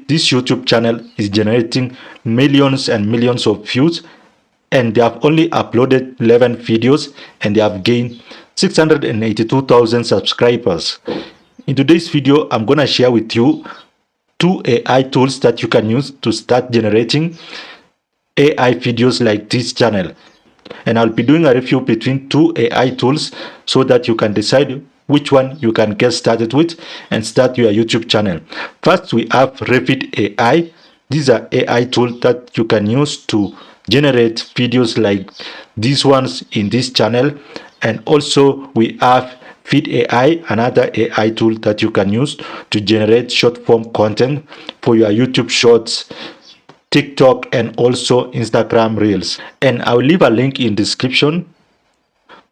this YouTube channel is generating millions and millions of views, and they have only uploaded 11 videos and they have gained 682,000 subscribers. In today's video, I'm gonna share with you 2 AI tools that you can use to start generating AI videos like this channel. And I'll be doing a review between 2 AI tools so that you can decide which one you can get started with and start your YouTube channel. First, we have Revid Ai. These are AI tools that you can use to generate videos like these ones in this channel. And also we have Vid Ai, another AI tool that you can use to generate short form content for your YouTube shorts, TikTok, and also Instagram Reels. And I'll leave a link in description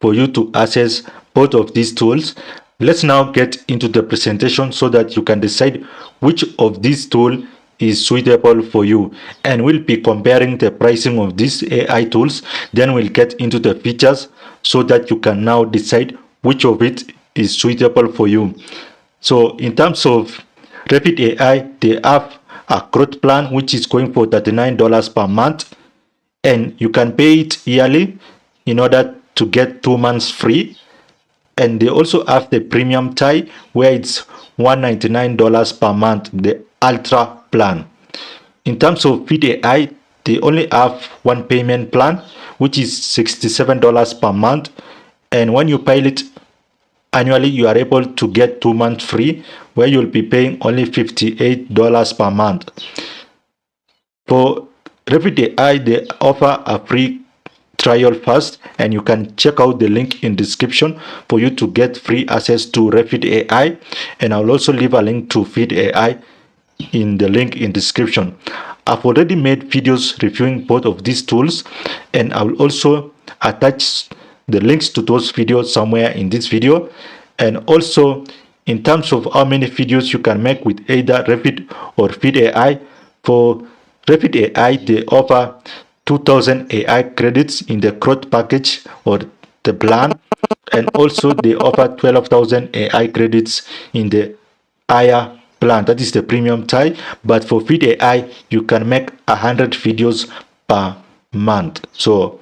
for you to access both of these tools. Let's now get into the presentation so that you can decide which of these tools is suitable for you, and we'll be comparing the pricing of these AI tools. Then we'll get into the features so that you can now decide which of it is suitable for you. So in terms of Revid Ai, they have a growth plan which is going for $39 per month, and you can pay it yearly in order to get 2 months free. And they also have the premium tie where it's $199 per month, the ultra plan. In terms of Vid Ai, they only have one payment plan which is $67 per month, and when you pay it annually, you are able to get 2 months free, where you'll be paying only $58 per month. For Revid Ai, they offer a free trial first, and you can check out the link in description for you to get free access to Revid Ai, and I'll also leave a link to Vid Ai in the link in description. I've already made videos reviewing both of these tools, and I will also attach the links to those videos somewhere in this video. And also, in terms of how many videos you can make with either Revid or Vid Ai, for Revid Ai, they offer 2,000 AI credits in the growth package or the plan, and also they offer 12,000 AI credits in the higher plan, that is the premium tie. But for Vid Ai, you can make 100 videos per month. So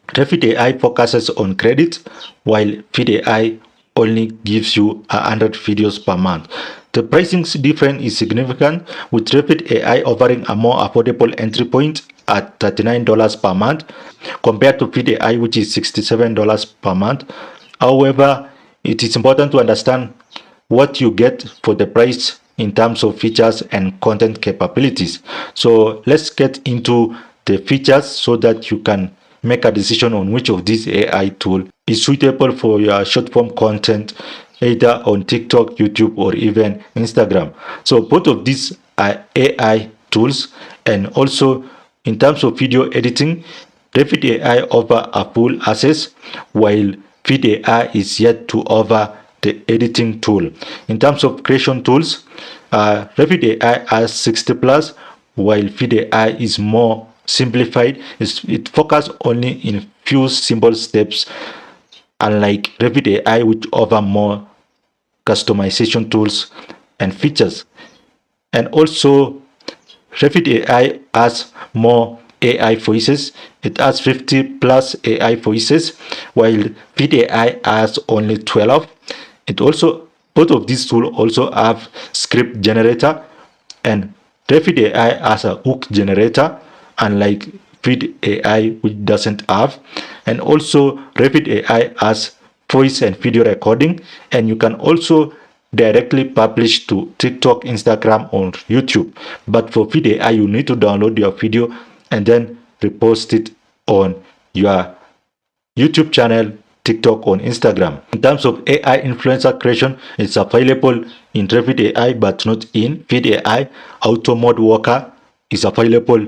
Revid Ai focuses on credit, while Vid Ai only gives you 100 videos per month. The pricing difference is significant, with Revid Ai offering a more affordable entry point at $39 per month compared to Vid Ai, which is $67 per month. However, it is important to understand what you get for the price in terms of features and content capabilities. So let's get into the features so that you can make a decision on which of these AI tool is suitable for your short form content, either on TikTok, YouTube, or even Instagram. So both of these are AI tools. And also in terms of video editing, Revid Ai offer a full access, while Vid Ai is yet to offer the editing tool. In terms of creation tools, Revid Ai has 60 plus, while Vid Ai is more simplified. It focuses only in few simple steps, unlike Revid Ai, which offer more customization tools and features. And also Revid Ai has more AI voices. It has 50 plus AI voices, while Vid Ai has only 12. It also, both of these tools also have script generator, and Revid Ai has a hook generator, unlike Vid Ai, which doesn't have. And also Revid Ai has voice and video recording, and you can also directly publish to TikTok, Instagram, or YouTube. But for Vid Ai, you need to download your video and then repost it on your YouTube channel, TikTok, or Instagram. In terms of AI influencer creation, it's available in Revid Ai but not in Vid Ai. Auto mode worker is available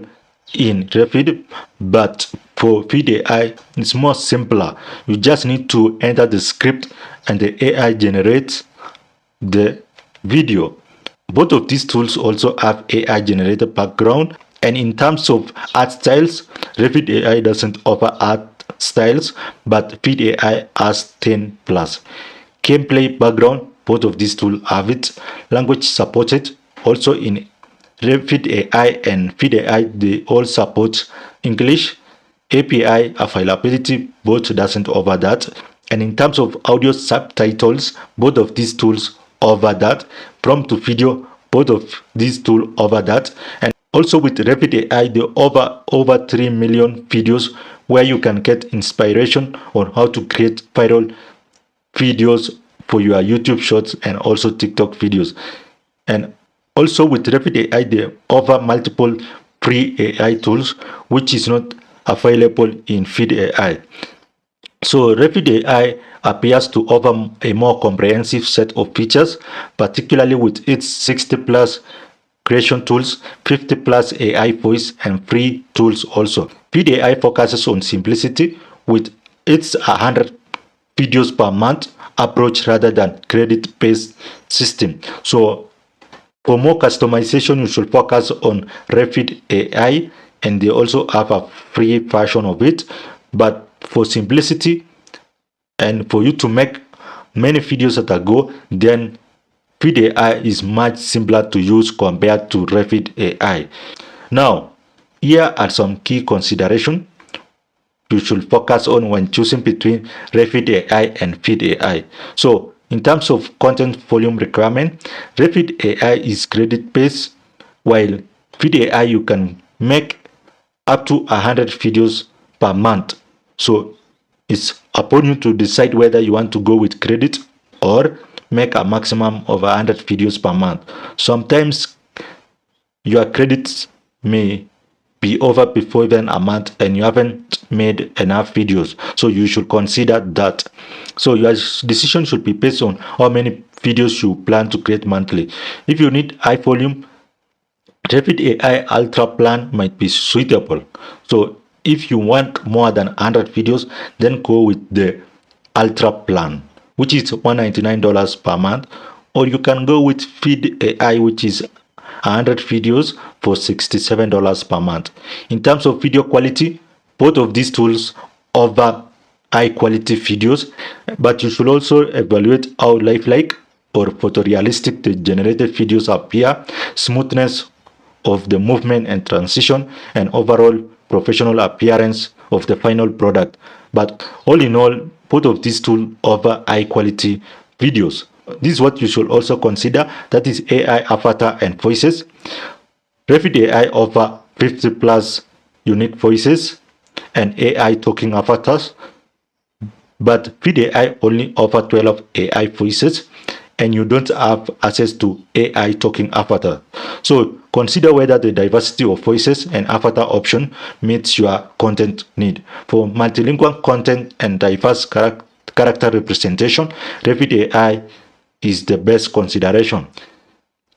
in Revid, but for Vid Ai it's more simpler. You just need to enter the script and the AI generates the video. Both of these tools also have AI generated background. And in terms of art styles, Revid Ai doesn't offer art styles, but Vid Ai has 10 plus. Gameplay background, both of these tools have it. Language supported, also in Revid Ai and Vid Ai, they all support English. API availability, both doesn't offer that. And in terms of audio subtitles, both of these tools offer that. Prompt to video, both of these tools offer that. And also with Revid Ai, they offer over 3 million videos where you can get inspiration on how to create viral videos for your YouTube shorts and also TikTok videos. And also with Revid Ai, they offer multiple free AI tools, which is not available in Vid Ai. So Revid Ai appears to offer a more comprehensive set of features, particularly with its 60 plus creation tools, 50 plus AI voice and free tools also. Vid Ai focuses on simplicity with its 100 videos per month approach rather than credit-based system. So for more customization, you should focus on Revid Ai, and they also have a free version of it. But for simplicity and for you to make many videos at a go, then Vid Ai is much simpler to use compared to Revid Ai. Now, here are some key considerations you should focus on when choosing between Revid Ai and Vid Ai. So, in terms of content volume requirement, Revid Ai is credit-based, while Vid Ai you can make up to 100 videos per month. So, it's upon you to decide whether you want to go with credit or make a maximum of 100 videos per month. Sometimes your credits may be over before even a month and you haven't made enough videos, so you should consider that. So your decision should be based on how many videos you plan to create monthly. If you need high volume, Revid Ai Ultra plan might be suitable. So if you want more than 100 videos, then go with the Ultra plan, which is $199 per month, or you can go with Vid Ai, which is 100 videos for $67 per month. In terms of video quality, both of these tools offer high quality videos, but you should also evaluate how lifelike or photorealistic the generated videos appear, smoothness of the movement and transition, and overall professional appearance of the final product. But all in all, both of these tools offer high quality videos. This is what you should also consider, that is AI avatar and voices. Revid Ai offer 50 plus unique voices and AI talking avatars, but Vid Ai only offer 12 AI voices and you don't have access to AI talking avatar. So consider whether the diversity of voices and avatar option meets your content need. For multilingual content and diverse character representation, Revid Ai is the best consideration.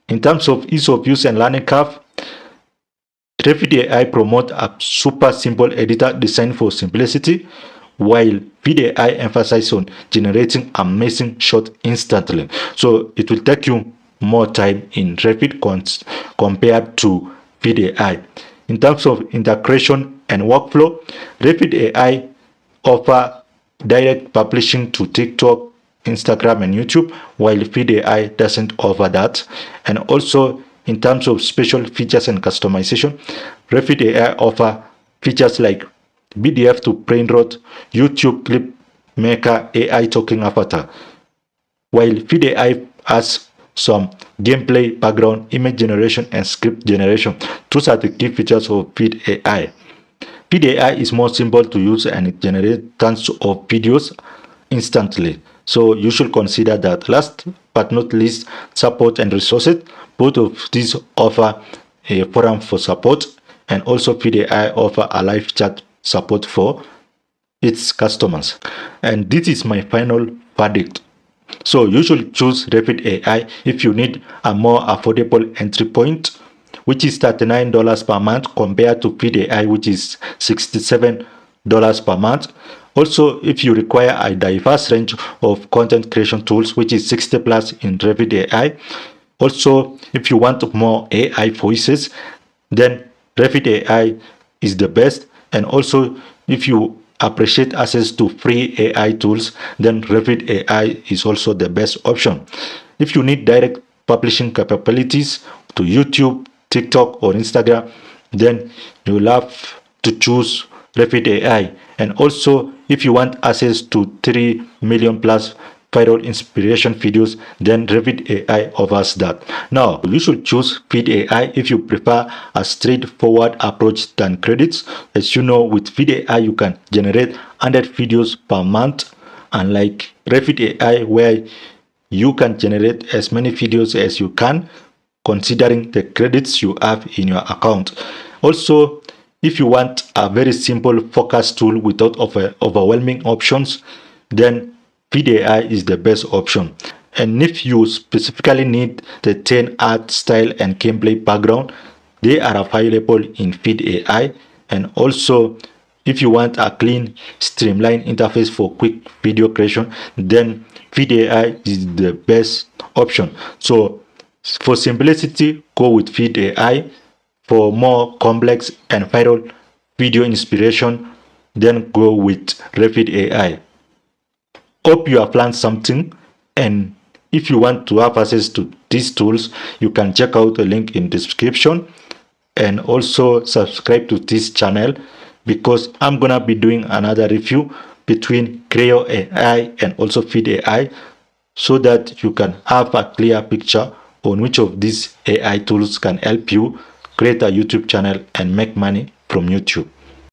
In terms of ease of use and learning curve, Revid Ai promote a super simple editor designed for simplicity, while Vid Ai emphasize on generating amazing shot instantly. So it will take you more time in Revid compared to Vid Ai. In terms of integration and workflow, Revid Ai offer direct publishing to TikTok, Instagram and YouTube, while Vid Ai doesn't offer that. And also in terms of special features and customization, Revid Ai offer features like BDF to brainrot, YouTube clip maker, AI talking avatar, while Vid Ai has some gameplay, background, image generation and script generation. Those are the key features of Vid Ai. Vid Ai is more simple to use and it generates tons of videos instantly. So you should consider that. Last but not least, support and resources. Both of these offer a forum for support, and also Vid Ai offer a live chat support for its customers. And this is my final verdict. So you should choose Revid Ai if you need a more affordable entry point, which is $39 per month compared to Vid Ai, which is $67 per month. Also, if you require a diverse range of content creation tools, which is 60 plus in Revid Ai. Also, if you want more AI voices, then Revid Ai is the best. And also, if you appreciate access to free AI tools, then Revid Ai is also the best option. If you need direct publishing capabilities to YouTube, TikTok or Instagram, then you'll have to choose Revid Ai. And also, if you want access to 3 million plus viral inspiration videos, then Revid Ai offers that. Now, you should choose Vid Ai if you prefer a straightforward approach than credits. As you know, with Vid Ai, you can generate 100 videos per month, unlike Revid Ai, where you can generate as many videos as you can, considering the credits you have in your account. Also, if you want a very simple focus tool without overwhelming options, then Vid Ai is the best option. And if you specifically need the 10 art style and gameplay background, they are available in Vid Ai. And also, if you want a clean, streamlined interface for quick video creation, then Vid Ai is the best option. So for simplicity, go with Vid Ai. For more complex and viral video inspiration, then go with Revid Ai. Hope you have learned something, and if you want to have access to these tools, you can check out the link in description, and also subscribe to this channel, because I'm gonna be doing another review between Creo AI and also Vid Ai, so that you can have a clear picture on which of these AI tools can help you create a YouTube channel and make money from YouTube.